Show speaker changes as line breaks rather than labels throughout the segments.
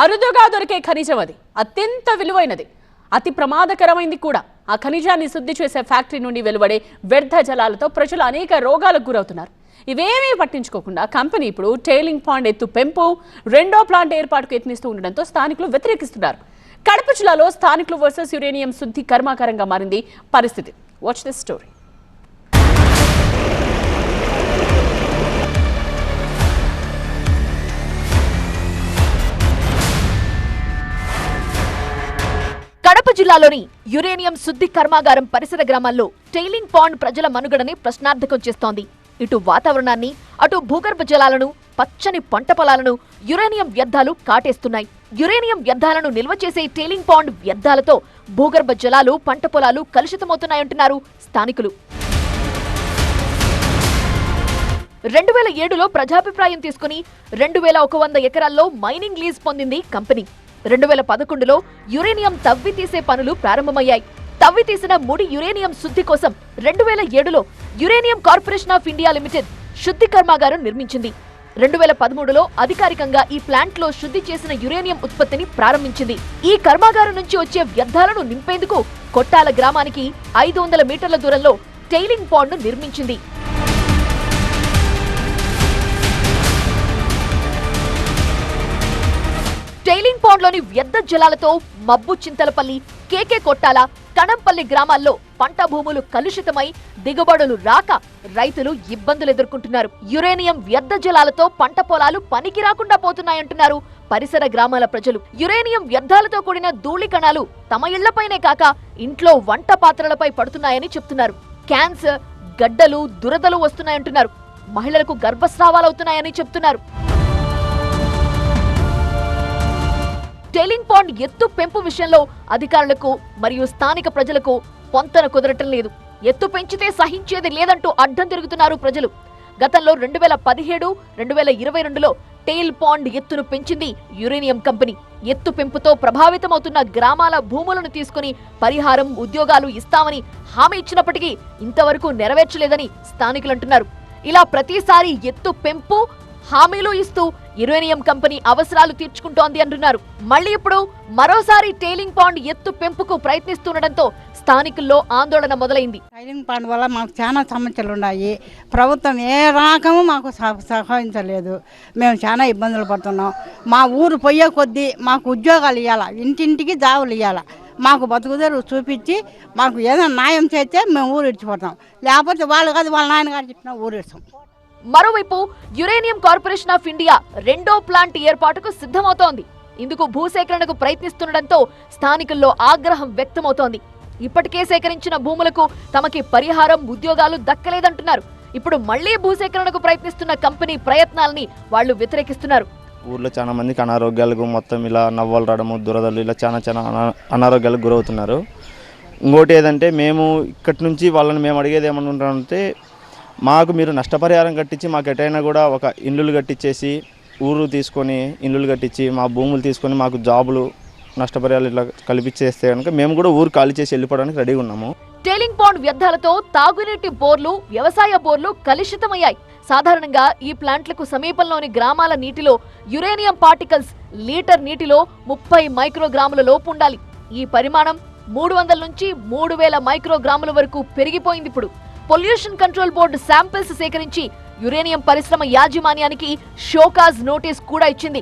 అరుదుగా దొరికే ఖనిజం అది అత్యంత విలువైనది, అతి ప్రమాదకరమైంది కూడా. ఆ ఖనిజాన్ని శుద్ధి చేసే ఫ్యాక్టరీ నుండి వెలువడే వ్యర్థ జలాలతో ప్రజలు అనేక రోగాలకు గురవుతున్నారు. ఇవేమీ పట్టించుకోకుండా కంపెనీ ఇప్పుడు టెయిలింగ్ పాండ్ ఎత్తు పెంపు, రెండో ప్లాంట్ ఏర్పాటుకు యత్నిస్తూ ఉండడంతో స్థానికులు వ్యతిరేకిస్తున్నారు. కడప జిల్లాలో స్థానికులు వర్సెస్ యురేనియం శుద్ధి కర్మాగారంగా మారింది పరిస్థితి. Watch this story.
కడప జిల్లాలోని యురేనియం శుద్ధి కర్మాగారం పరిసర గ్రామాల్లో టెయిలింగ్ పాండ్ ప్రజల మనుగడని ప్రశ్నార్థకం చేస్తోంది. ఇటు వాతావరణాన్ని, అటు భూగర్భ జలాలను, పచ్చని పంట పొలాలను యురేనియం వ్యర్థాలు కాటేస్తున్నాయి. యురేనియం వ్యర్థాలను నిల్వ చేసే టెయిలింగ్ పాండ్ వ్యర్థాలతో భూగర్భ జలాలు, పంట పొలాలు కలుషితమవుతున్నాయంటున్నారు స్థానికులు. 2007లో ప్రజాభిప్రాయం తీసుకుని 2100 ఎకరాల్లో మైనింగ్ లీజ్ పొందింది కంపెనీ. 2011లో యురేనియం తవ్వి తీసే పనులు ప్రారంభమయ్యాయి. తవ్వి తీసిన ముడి యురేనియం శుద్ధి కోసం 2007లో uranium corporation of India limited శుద్ధి కర్మాగారం నిర్మించింది. 2013లో అధికారికంగా ఈ ప్లాంట్ లో శుద్ధి చేసిన యురేనియం ఉత్పత్తిని ప్రారంభించింది. ఈ కర్మాగారం నుంచి వచ్చే వ్యర్థాలను నింపేందుకు కొట్టాల గ్రామానికి 500 మీటర్ల దూరంలో టెయిలింగ్ పాండ్ ను నిర్మించింది. టెయిలింగ్ పాండ్ లోని వ్యర్థ జలాలతో మబ్బు చింతలపల్లి, కేకే కొట్టాల, కణంపల్లి గ్రామాల్లో పంట భూములు కలుషితమై దిగుబడులు రాక రైతులు ఇబ్బందులు ఎదుర్కొంటున్నారు. యురేనియం వ్యర్థ జలాలతో పంట పొలాలు పనికి రాకుండా పోతున్నాయంటున్నారు పరిసర గ్రామాల ప్రజలు. యురేనియం వ్యర్థాలతో కూడిన ధూళి కణాలు తమ ఇళ్లపైనే కాక ఇంట్లో వంట పాత్రలపై పడుతున్నాయని చెప్తున్నారు. క్యాన్సర్, గడ్డలు, దురదలు వస్తున్నాయంటున్నారు. మహిళలకు గర్భస్రావాలవుతున్నాయని చెప్తున్నారు. టెయిలింగ్ పాండ్ ఎత్తు పెంపు విషయంలో అధికారులకు మరియు స్థానిక ప్రజలకు పొంతన కుదరటం లేదు. ఎత్తు పెంచితే సహించేది లేదంటూ అడ్డం తిరుగుతున్నారు ప్రజలు. గతంలో 2017, 2022లో టెయిల్ పాండ్ ఎత్తును పెంచింది యురేనియం కంపెనీ. ఎత్తు పెంపుతో ప్రభావితమవుతున్న గ్రామాల భూములను తీసుకుని పరిహారం, ఉద్యోగాలు ఇస్తామని హామీ ఇచ్చినప్పటికీ ఇంతవరకు నెరవేర్చలేదని స్థానికులు అంటున్నారు. ఇలా ప్రతిసారి ఎత్తు పెంపు హామీలు ఇస్తూ యురేనియం కంపెనీ అవసరాలు తీర్చుకుంటోంది అంటున్నారు. మళ్లీ ఇప్పుడు మరోసారి టెయిలింగ్ పాండ్ ఎత్తు పెంపుకు ప్రయత్నిస్తుండటంతో స్థానికుల్లో ఆందోళన మొదలైంది.
టెయిలింగ్ పాండ్ వల్ల మాకు చాలా సమస్యలు ఉన్నాయి. ప్రభుత్వం ఏ రకము మాకు సహాయించలేదు. మేము చాలా ఇబ్బందులు పడుతున్నాం. మా ఊరు పోయే కొద్దీ మాకు ఉద్యోగాలు ఇవ్వాలా, ఇంటింటికి జాబులు ఇవ్వాలా, మాకు బతుకుదరు చూపించి మాకు ఏదైనా న్యాయం చేస్తే మేము ఊరు ఇడిచిపోతాం. లేకపోతే వాళ్ళు కాదు వాళ్ళ నాయనగారు చెప్పిన ఊరు ఇస్తాం.
మరోవైపు యురేనియం కార్పొరేషన్ ఆఫ్ ఇండియా రెండో ప్లాంట్ ఏర్పాటుకు సిద్ధమవుతోంది. ఇందుకు భూసేకరణకు ప్రయత్నిస్తుండటంతో స్థానికుల్లో ఆగ్రహం వ్యక్తమవుతోంది. ఇప్పటికే సేకరించిన భూములకు తమకి పరిహారం, ఉద్యోగాలు దక్కలేదంటున్నారు. ఇప్పుడు మళ్లీ భూసేకరణకు ప్రయత్నిస్తున్న కంపెనీ ప్రయత్నాలని వాళ్లు వ్యతిరేకిస్తున్నారు.
ఊర్లో చాలా మందికి అనారోగ్యాలకు మొత్తం ఇలా నవ్వలు రావడము, దురదలు, ఇలా చాలా అనారోగ్యాలకు గురవుతున్నారు. ఇంకోటి ఏదంటే మేము ఇక్కడి నుంచి వాళ్ళని మేము అడిగేది ఏమనుకుంటామంటే, మాకు మీరు నష్టపరిహారం కట్టించి మాకు ఎటైనా కూడా ఒక ఇల్లులు కట్టించేసి ఊరు తీసుకొని ఇల్లులు కట్టించి మా భూములు తీసుకొని మాకు జాబులు, నష్టపరిహారాలు ఇట్లా కల్పించేస్తే కనుక మేము కూడా ఊరు ఖాళీ చేసి వెళ్ళిపోవడానికి రెడీగా ఉన్నాము.
టెయిలింగ్ పాండ్ వ్యర్థాలతో తాగునీటి బోర్లు, వ్యవసాయ బోర్లు కలుషితమయ్యాయి. సాధారణంగా ఈ ప్లాంట్లకు సమీపంలోని గ్రామాల నీటిలో యురేనియం పార్టికల్స్ లీటర్ నీటిలో 30 మైక్రోగ్రాముల లోపు ఉండాలి. ఈ పరిమాణం 300 నుంచి 3000 మైక్రోగ్రాముల వరకు పెరిగిపోయింది. ఇప్పుడు పొల్యూషన్ కంట్రోల్ బోర్డు శాంపిల్స్ సేకరించి యురేనియం పరిశ్రమ యాజమాన్యానికి షోకాజ్ నోటీస్ కూడా ఇచ్చింది.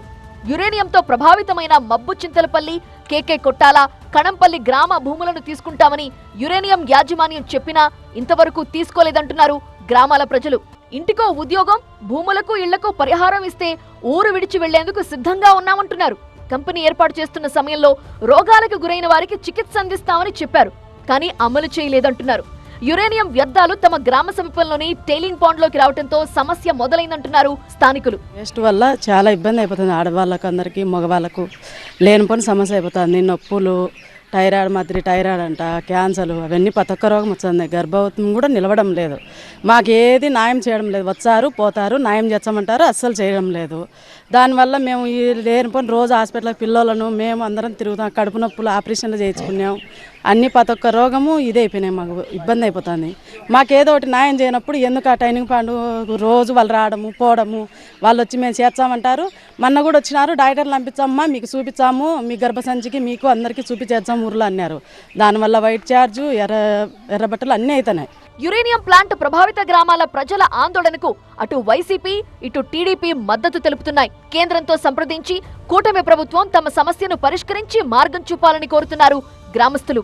యురేనియంతో ప్రభావితమైన మబ్బు చింతలపల్లి, కేకే కొట్టాల, కణంపల్లి గ్రామ భూములను తీసుకుంటామని యురేనియం యాజమాన్యం చెప్పినా ఇంతవరకు తీసుకోలేదంటున్నారు గ్రామాల ప్రజలు. ఇంటికో ఉద్యోగం, భూములకు ఇళ్లకు పరిహారం ఇస్తే ఊరు విడిచి వెళ్లేందుకు సిద్ధంగా ఉన్నామంటున్నారు. కంపెనీ ఏర్పాటు చేస్తున్న సమయంలో రోగాలకు గురైన వారికి చికిత్స అందిస్తామని చెప్పారు, కానీ అమలు చేయలేదంటున్నారు. యురేనియం వ్యర్థాలు తమ గ్రామ సమీపంలోని టెయిలింగ్ పాండ్ లోకి రావడంతో సమస్య మొదలైందంటున్నారు స్థానికులు.
వేస్ట్ వల్ల చాలా ఇబ్బంది అయిపోతుంది. ఆడవాళ్ళకు, అందరికీ, మగవాళ్ళకు లేనిపోని సమస్య అయిపోతుంది. నొప్పులు, థైరాయిడ్ అంట, క్యాన్సర్లు, అవన్నీ ప్రతి ఒక్క రోగం వస్తుంది. గర్భవతం కూడా నిలవడం లేదు. మాకేది న్యాయం చేయడం లేదు. వచ్చారు, పోతారు, న్యాయం చేస్తామంటారు, అస్సలు చేయడం లేదు. దానివల్ల మేము ఈ లేనిపోయిన రోజు హాస్పిటల్కి పిల్లలను మేము అందరం తిరుగుతాం. కడుపు నొప్పులు ఆపరేషన్లు చేయించుకున్నాం. అన్ని ప్రతి ఒక్క రోగము ఇదే అయిపోయినాయి. మాకు ఇబ్బంది అయిపోతుంది. మాకేదో ఒకటి న్యాయం చేయనప్పుడు ఎందుకు ఆ ట్రైనింగ్ పాండు రోజు వాళ్ళు రావడము పోవడము, వాళ్ళు వచ్చి మేము చేర్చామంటారు. మొన్న కూడా వచ్చినారు, డాక్టర్లు పంపించామమ్మా మీకు చూపించాము, మీ గర్భసంచికి మీకు అందరికీ చూపించేద్దాం ఊర్లో అన్నారు. దానివల్ల వైట్ ఛార్జు ఎర్రబట్టలు అన్నీ అవుతున్నాయి.
యురేనియం ప్లాంట్ ప్రభావిత గ్రామాల ప్రజల ఆందోళనకు అటు వైసీపీ ఇటు టీడీపీ మద్దతు తెలుపుతున్నాయి. కేంద్రంతో సంప్రదించి కూటమి ప్రభుత్వం తమ సమస్యను పరిష్కరించి మార్గం చూపాలని కోరుతున్నారు గ్రామస్తులు.